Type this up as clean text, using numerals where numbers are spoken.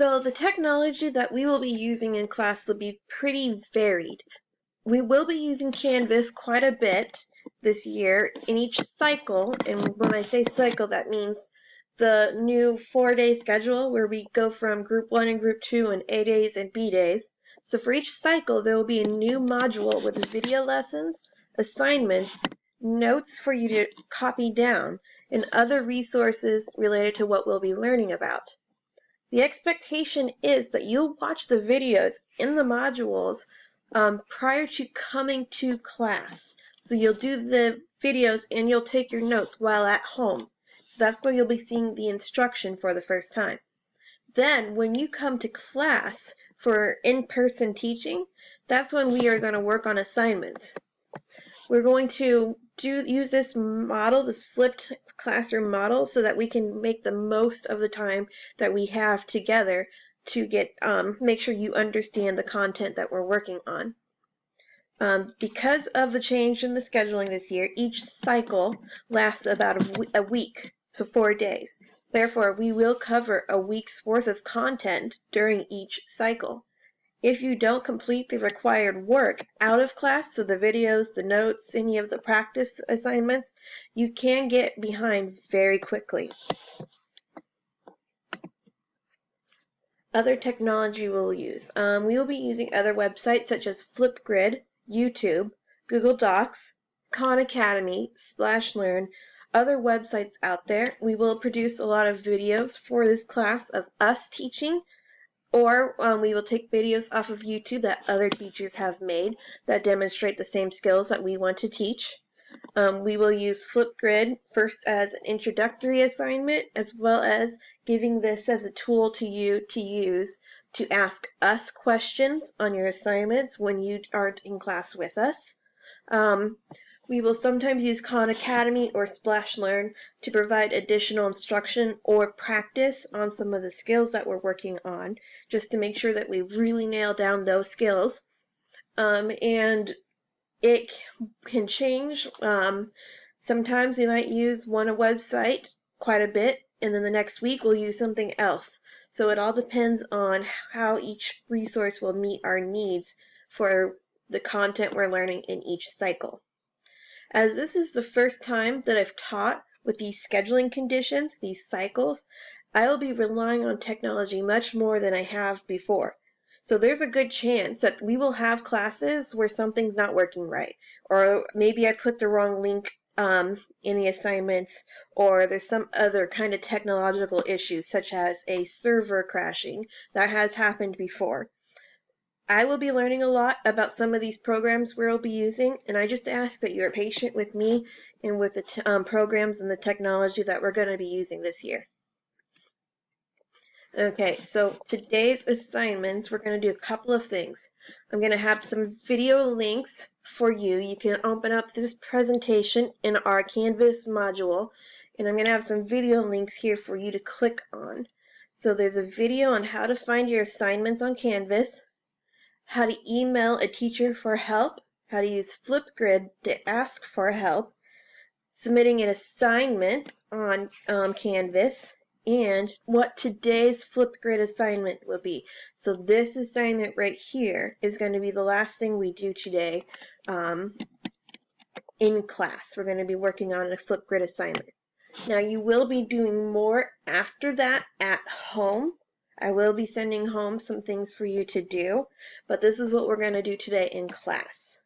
So the technology that we will be using in class will be pretty varied. We will be using Canvas quite a bit this year in each cycle, and when I say cycle, that means the new 4-day schedule where we go from group 1 and group 2 and A days and B days. So for each cycle, there will be a new module with video lessons, assignments, notes for you to copy down, and other resources related to what we'll be learning about. The expectation is that you'll watch the videos in the modules prior to coming to class. So you'll do the videos and you'll take your notes while at home. So that's where you'll be seeing the instruction for the first time. Then when you come to class for in-person teaching, that's when we are going to work on assignments. We're going to use this model, this flipped classroom model, so that we can make the most of the time that we have together to get make sure you understand the content that we're working on. Because of the change in the scheduling this year, each cycle lasts about a week, so 4 days. Therefore, we will cover a week's worth of content during each cycle. If you don't complete the required work out of class, so the videos, the notes, any of the practice assignments, you can get behind very quickly. Other technology we'll use. We will be using other websites such as Flipgrid, YouTube, Google Docs, Khan Academy, SplashLearn, other websites out there. We will produce a lot of videos for this class of us teaching, or we will take videos off of YouTube that other teachers have made that demonstrate the same skills that we want to teach. We will use Flipgrid first as an introductory assignment, as well as giving this as a tool to you to use to ask us questions on your assignments when you aren't in class with us. We will sometimes use Khan Academy or SplashLearn to provide additional instruction or practice on some of the skills that we're working on, just to make sure that we really nail down those skills. And it can change. Sometimes we might use one website quite a bit, and then the next week we'll use something else. So it all depends on how each resource will meet our needs for the content we're learning in each cycle. As this is the first time that I've taught with these scheduling conditions, these cycles, I will be relying on technology much more than I have before. So there's a good chance that we will have classes where something's not working right, or maybe I put the wrong link in the assignments, or there's some other kind of technological issue, such as a server crashing. That has happened before. I will be learning a lot about some of these programs we'll be using, and I just ask that you're patient with me and with the programs and the technology that we're going to be using this year. Okay, so today's assignments, we're going to do a couple of things. I'm going to have some video links for you. You can open up this presentation in our Canvas module, and I'm going to have some video links here for you to click on. So there's a video on how to find your assignments on Canvas, how to email a teacher for help, how to use Flipgrid to ask for help, submitting an assignment on Canvas, and what today's Flipgrid assignment will be. So this assignment right here is going to be the last thing we do today in class. We're going to be working on a Flipgrid assignment. Now you will be doing more after that at home. I will be sending home some things for you to do, but this is what we're going to do today in class.